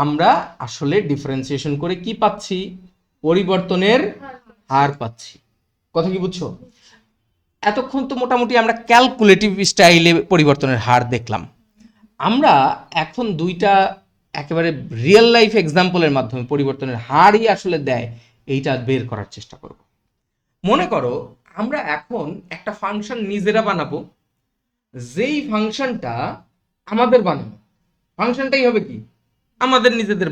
আমরা আসলে ডিফারেন্সিয়েশন করে কি পাচ্ছি? পরিবর্তনের হার পাচ্ছি। কথা কি বুঝছো? এতক্ষণ তো মোটামুটি আমরা ক্যালকুলেটিভ স্টাইলে পরিবর্তনের হার দেখলাম। আমরা এখন দুইটা একেবারে রিয়েল লাইফ এক্সাম্পলের মাধ্যমে পরিবর্তনের হারই আসলে দেয় এইটা বের করার চেষ্টা করব। মনে করো আমরা এখন একটা ফাংশন নিজেরা বানাবো, যেই ফাংশনটা আমাদের বানানো। ফাংশনটাই হবে কি? আমাদের নিজেদের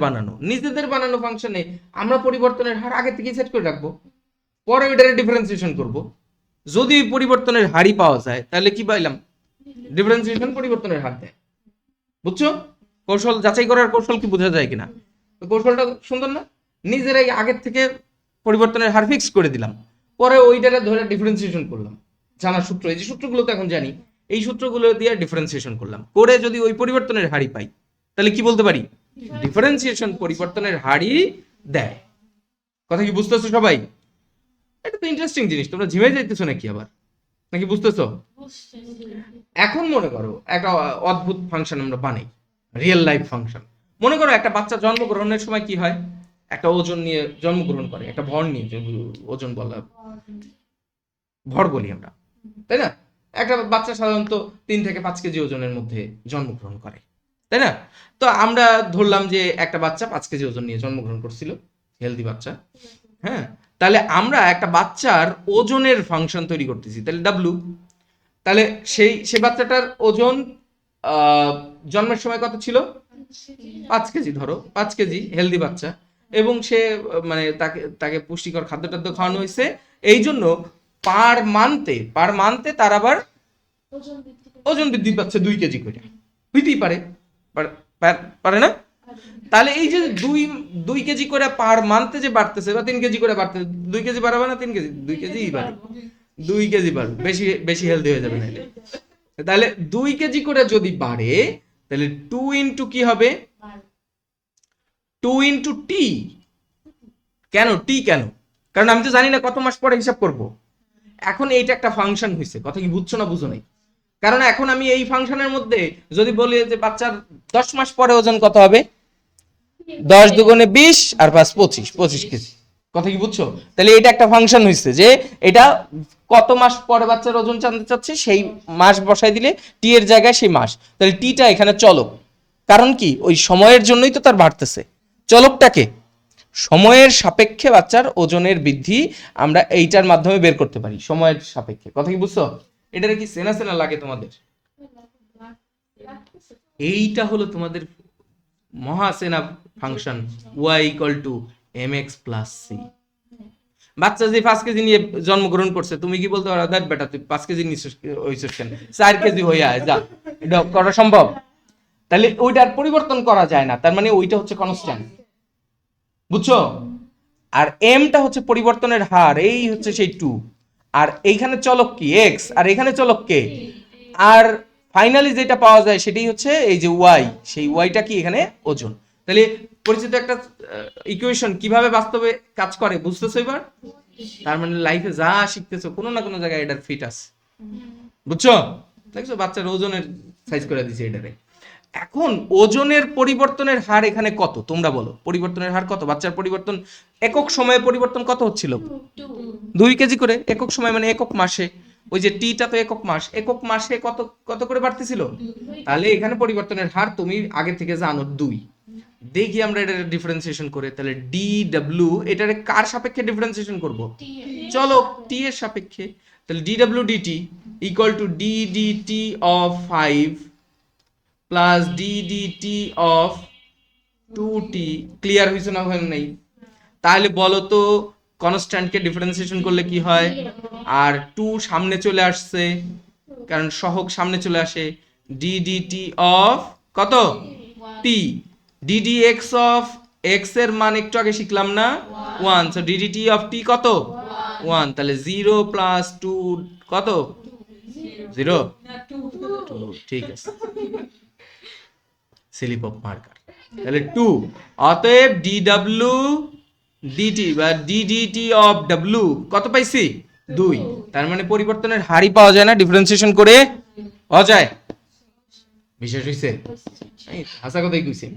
বানানো ফাংশনে আমরা পরিবর্তনের হার আগে থেকেই সেট করে রাখবো, পরে ওইটারে ডিফারেন্সিয়েশন করব। যদি পরিবর্তনের হারই পাওয়া যায় তাহলে কি পাইলাম? ডিফারেন্সিয়েশন পরিবর্তনের হার দেয়। বুঝছো? কৌশল যাচাই করার কৌশল কি বোঝা যায় কিনা? কৌশলটা সুন্দর না? নিজেরাই আগের থেকে পরিবর্তনের হার ফিক্স করে দিলাম, পরে ওইটারে ধরে ডিফারেন্সিয়েশন করলাম। জানার সূত্র, এই যে সূত্রগুলো তো এখন জানি, এই সূত্রগুলো দিয়ে ডিফারেন্সিয়েশন করলাম, করে যদি ওই পরিবর্তনের হারই পাই তাহলে কি বলতে পারি? ডিফারেন্সিয়েশন পরিবর্তনের হারই দেয়। কথা কি বুঝতেছো সবাই? এটা তো ইন্টারেস্টিং জিনিস। তোমরা ঝিমে যাইতেছো নাকি আবার, নাকি বুঝতেছো? এখন মনে করো একটা অদ্ভুত ফাংশন আমরা বানাই, রিয়েল লাইফ ফাংশন। মনে করো একটা বাচ্চা জন্মগ্রহণের সময় কি হয়? একটা ওজন নিয়ে জন্মগ্রহণ করে, একটা ভর নিয়ে। ওজন বলা, ভর বলি আমরা, তাই না? একটা বাচ্চা সাধারণত 3 থেকে 5 কেজি ওজনের মধ্যে জন্মগ্রহণ করে, তাই না? তো আমরা ধরলাম যে একটা বাচ্চা 5 কেজি ওজন নিয়ে জন্মগ্রহণ করছিল, হেলদি বাচ্চা। হ্যাঁ, তাহলে আমরা একটা বাচ্চার ওজনের ফাংশন তৈরি করতেছি, তাহলে ডাব্লু। তাহলে সেই বাচ্চাটার ওজন জন্মের সময় কত ছিল? 5 কেজি। ধরো 5 কেজি, হেলদি বাচ্চা, এবং সে মানে তাকে পুষ্টিকর খাদ্য টাদ্য খাওয়ানো হয়েছে। এই জন্য পার মান্থে তার আবার ওজন বৃদ্ধি পাচ্ছে 2 কেজি করে। হইতেই পারে না? তাহলে এই যে 2 কেজি করে পার মান্থে যে বাড়তেছে, বা 3 কেজি করে বাড়তেছে, 2 কেজি বাড়াবে না 3 কেজি? 2 কেজিই বাড়বে। 2 কেজি বাড়বে, বেশি বেশি হেলদি হয়ে যাবে নাহলে। তাহলে 2 কেজি করে যদি বাড়ে তাহলে 2 ইন্টু কি হবে? 2 ইন্টু টি। কেন টি? কেন? কারণ আমি তো জানি না কত মাস পরে হিসাব করব। এখন এইটা একটা ফাংশন হয়েছে। কথা কি বুঝছো না বুঝো নাই? কারণ এখন আমি এই ফাংশনের মধ্যে যদি বলি যে বাচ্চার 10 মাস পরে ওজন কত হবে, 10 দুগুণে 20 আর 5 25 কেজি। কথা কি বুঝছো? তাহলে এটা একটা ফাংশন হয়েছে যে এটা কত মাস পরে বাচ্চার ওজন জানতে চাচ্ছে, সেই মাস বসাই দিলে টি এর জায়গায় সেই মাস। তাহলে টিটা এখানে চলক। কারণ কি? ওই সময়ের জন্যই তো তার বাড়তেছে। চলকটাকে সময়ের সাপেক্ষে বাচ্চার ওজনের বৃদ্ধি আমরা এইটার মাধ্যমে বের করতে পারি, সময়ের সাপেক্ষে। কথা কি বুঝছো? এটারে কি সেনা সেনা লাগে তোমাদের? এইটা হলো তোমাদের মহাসেনা ফাংশন, y = mx + c। বাচ্চা যে 5 কেজি নিয়ে জন্মগ্রহণ করছে, তুমি কি বলতে পারো দেখ বেটা তুই 5 কেজি নিছিস হইছিস কেন, 4 কেজি হয়ে আয় যা? এটা করা সম্ভব? তাহলে ওইটার পরিবর্তন করা যায় না, তার মানে ওইটা হচ্ছে কনস্ট্যান্ট। বুঝছো? আর এমটা হচ্ছে পরিবর্তনের হার, এই হচ্ছে সেই 2। আর এইখানে চলক কি? x, আর এখানে চলক কে? আর ফাইনালি যেটা পাওয়া যায় সেটাই হচ্ছে এই যে y। সেই yটা কি? এখানে ওজন। তাহলে পরিচিত একটা ইকুয়েশন কিভাবে বাস্তবে কাজ করে বুঝতেছো এবার? তার মানে লাইফে যা শিখতেছো কোনো না কোনো জায়গায় এটার ফিট আছে। বুঝছো? দেখছো বাচ্চার ওজনের সাইজ করে দিছে এটারে। এখন ওজনের পরিবর্তনের হার এখানে কত তোমরা বলো? পরিবর্তনের হার কত? বাচ্চার পরিবর্তন একক সময়ে পরিবর্তন কত হচ্ছিল? 2 কেজি করে একক সময়, মানে একক মাসে। ওই যে টিটা তো একক মাস, একক মাসে কত কত করে বাড়তেছিল? তাহলে এখানে পরিবর্তনের হার তুমি আগে থেকে জানো 2। দেখি আমরা এটা ডিফারেন্সিয়েশন করে, তাহলে ডি ডাব্লিউ এটারে কার সাপেক্ষে ডিফারেন্সিয়েশন করব? চলো টি এর সাপেক্ষে। তাহলে ডি ডাব্লিউ d t = d DT of 5 plus d DT of 2t। Clear হয়েছে না হয় নাই? তাহলে বলো তো কনস্ট্যান্টকে ডিফারেন্সিয়েশন করলে কি হয়? আর 2 সামনে চলে আসছে, কারণ সহগ সামনে চলে আসে। ডি ডিটি অফ কত? T. D d x of x এর মান একটু আগে শিখলাম না? 1। So d DT of t কত? 1। তাহলে 0 + 2 কত? 0 2। ঠিক আছে, স্লিপ অফ মার্কার। তাহলে 2। অতএব ডি ডাব্লিউ ডিটি বা ডি ডিটি অফ ডাব্লিউ কত পাইছি? 2। তার মানে পরিবর্তনের হারই পাওয়া যায় না, ডিফারেন্সিয়েশন করে পাওয়া যায়। বিশেষ হইছে? হাসা কথাই কইছি।